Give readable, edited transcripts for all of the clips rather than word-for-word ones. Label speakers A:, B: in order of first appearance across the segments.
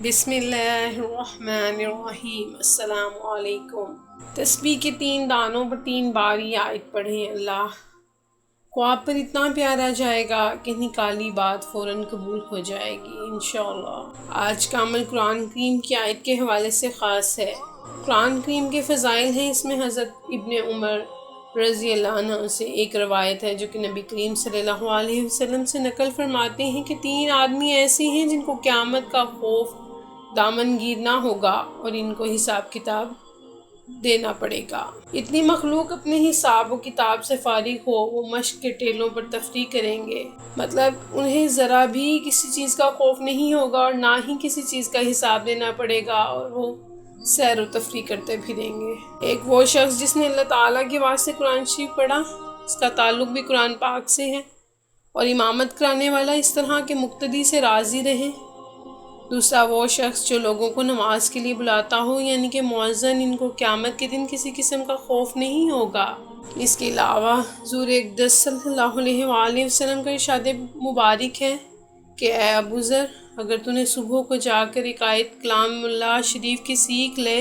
A: بسم اللہ الرحمن الرحیم۔ السلام علیکم۔ تسبیح کے 3 دانوں پر 3 بار یہ آیت پڑھیں، اللہ کو آپ پر اتنا پیار آ جائے گا کہ نکالی بات فوراً قبول ہو جائے گی انشاءاللہ۔ آج کا عمل قرآن کریم کی آیت کے حوالے سے خاص ہے۔ قرآن کریم کے فضائل ہیں، اس میں حضرت ابن عمر رضی اللہ عنہ سے ایک روایت ہے جو کہ نبی کریم صلی اللہ علیہ وسلم سے نقل فرماتے ہیں کہ 3 آدمی ایسے ہیں جن کو قیامت کا خوف دامن گیرنا ہوگا اور ان کو حساب کتاب دینا پڑے گا۔ اتنی مخلوق اپنے حساب و کتاب سے فارغ ہو، وہ مشق کے ٹیلوں پر تفریح کریں گے، مطلب انہیں ذرا بھی کسی چیز کا خوف نہیں ہوگا اور نہ ہی کسی چیز کا حساب دینا پڑے گا، اور وہ سیر و تفریح کرتے پھریں گے۔ ایک وہ شخص جس نے اللہ تعالیٰ کے واسطے قرآن شریف پڑھا، اس کا تعلق بھی قرآن پاک سے ہے، اور امامت کرانے والا اس طرح کے مقتدی سے راضی رہے۔ دوسرا وہ شخص جو لوگوں کو نماز کے لیے بلاتا ہو، یعنی کہ مؤذن، ان کو قیامت کے دن کسی قسم کا خوف نہیں ہوگا۔ اس کے علاوہ حضور اقدس صلی اللہ علیہ وآلہ وسلم کا ارشاد مبارک ہے کہ اے ابو ذر، اگر تو نے صبح کو جا کر ایک آیت کلام اللہ شریف کی سیکھ لے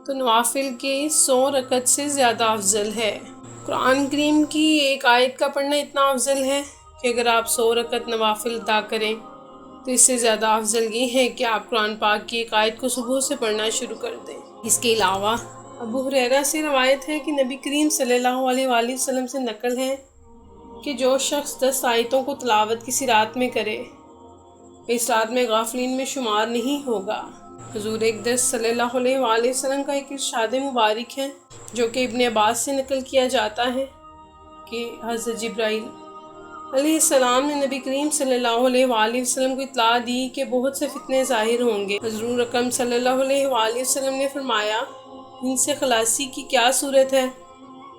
A: تو نوافل کے 100 رکعت سے زیادہ افضل ہے۔ قرآن کریم کی ایک آیت کا پڑھنا اتنا افضل ہے کہ اگر آپ 100 رکعت نوافل ادا کریں تو اس سے زیادہ افضل یہ ہے کہ آپ قرآن پاک کی ایک آیت کو صبح سے پڑھنا شروع کر دیں۔ اس کے علاوہ ابو ہریرہ سے روایت ہے کہ نبی کریم صلی اللہ علیہ وآلہ وسلم سے نقل ہے کہ جو شخص 10 آیتوں کو تلاوت کسی رات میں کرے، اس رات میں غافلین میں شمار نہیں ہوگا۔ حضور اقدس صلی اللہ علیہ وآلہ وسلم کا ایک ارشاد مبارک ہے جو کہ ابن عباس سے نقل کیا جاتا ہے کہ حضرت جبرائیل علیہ السلام نے نبی کریم صلی اللہ علیہ وآلہ وسلم کو اطلاع دی کہ بہت سے فتنے ظاہر ہوں گے۔ حضور اکرم صلی اللہ علیہ وآلہ وسلم نے فرمایا، ان سے خلاصی کی کیا صورت ہے؟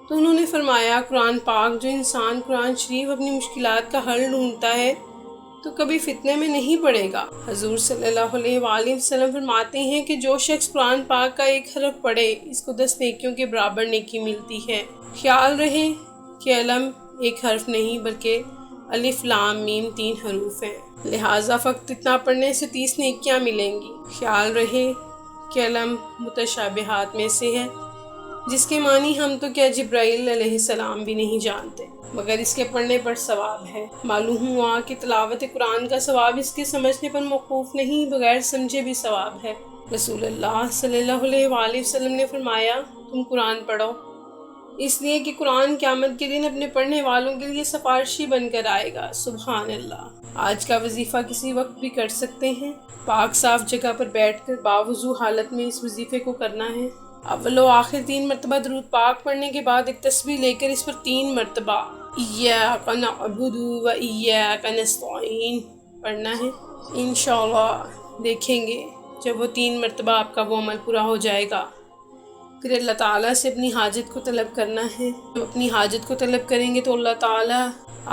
A: تو انہوں نے فرمایا، قرآن پاک۔ جو انسان قرآن شریف اپنی مشکلات کا حل ڈھونڈتا ہے تو کبھی فتنے میں نہیں پڑے گا۔ حضور صلی اللہ علیہ وآلہ وسلم فرماتے ہیں کہ جو شخص قرآن پاک کا ایک حرف پڑھے، اس کو 10 نیکیوں کے برابر نیکی ملتی ہے۔ خیال رہے کہ علم ایک حرف نہیں بلکہ الف لام میم 3 حروف ہیں، لہٰذا فقط اتنا پڑھنے سے 30 نیکیاں ملیں گی۔ خیال رہے کہ علم متشابہات میں سے ہے، جس کے معنی ہم تو کیا جبرائیل علیہ السلام بھی نہیں جانتے، مگر اس کے پڑھنے پر ثواب ہے۔ معلوم ہوا کہ تلاوت قرآن کا ثواب اس کے سمجھنے پر موقوف نہیں، بغیر سمجھے بھی ثواب ہے۔ رسول اللہ صلی اللہ علیہ وآلہ وسلم نے فرمایا، تم قرآن پڑھو، اس لیے کہ قرآن قیامت کے دن اپنے پڑھنے والوں کے لیے سفارشی بن کر آئے گا۔ سبحان اللہ۔ آج کا وظیفہ کسی وقت بھی کر سکتے ہیں۔ پاک صاف جگہ پر بیٹھ کر باوضو حالت میں اس وظیفے کو کرنا ہے۔ اول و آخر 3 مرتبہ درود پاک پڑھنے کے بعد ایک تسبیح لے کر اس پر 3 مرتبہ ایاک نعبد و ایاک نستعین پڑھنا ہے۔ انشاءاللہ دیکھیں گے جب وہ 3 مرتبہ آپ کا وہ عمل پورا ہو جائے گا، پھر اللہ تعالیٰ سے اپنی حاجت کو طلب کرنا ہے۔ جب اپنی حاجت کو طلب کریں گے تو اللہ تعالیٰ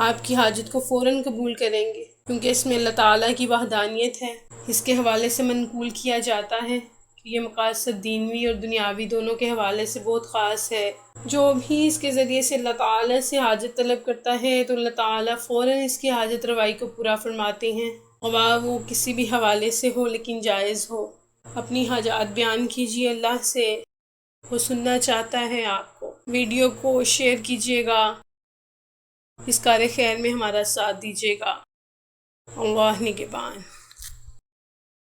A: آپ کی حاجت کو فوراً قبول کریں گے، کیونکہ اس میں اللہ تعالیٰ کی وحدانیت ہے۔ اس کے حوالے سے منقول کیا جاتا ہے کہ یہ مقاصد دینوی اور دنیاوی دونوں کے حوالے سے بہت خاص ہے۔ جو بھی اس کے ذریعے سے اللہ تعالیٰ سے حاجت طلب کرتا ہے تو اللہ تعالیٰ فوراً اس کی حاجت روائی کو پورا فرماتے ہیں، خواہ وہ کسی بھی حوالے سے ہو لیکن جائز ہو۔ اپنی حاجات بیان کیجیے اللہ سے، وہ سننا چاہتا ہے آپ کو۔ ویڈیو کو شیئر کیجیے گا، اس کار خیر میں ہمارا ساتھ دیجیے گا۔ اللہ نگہبان۔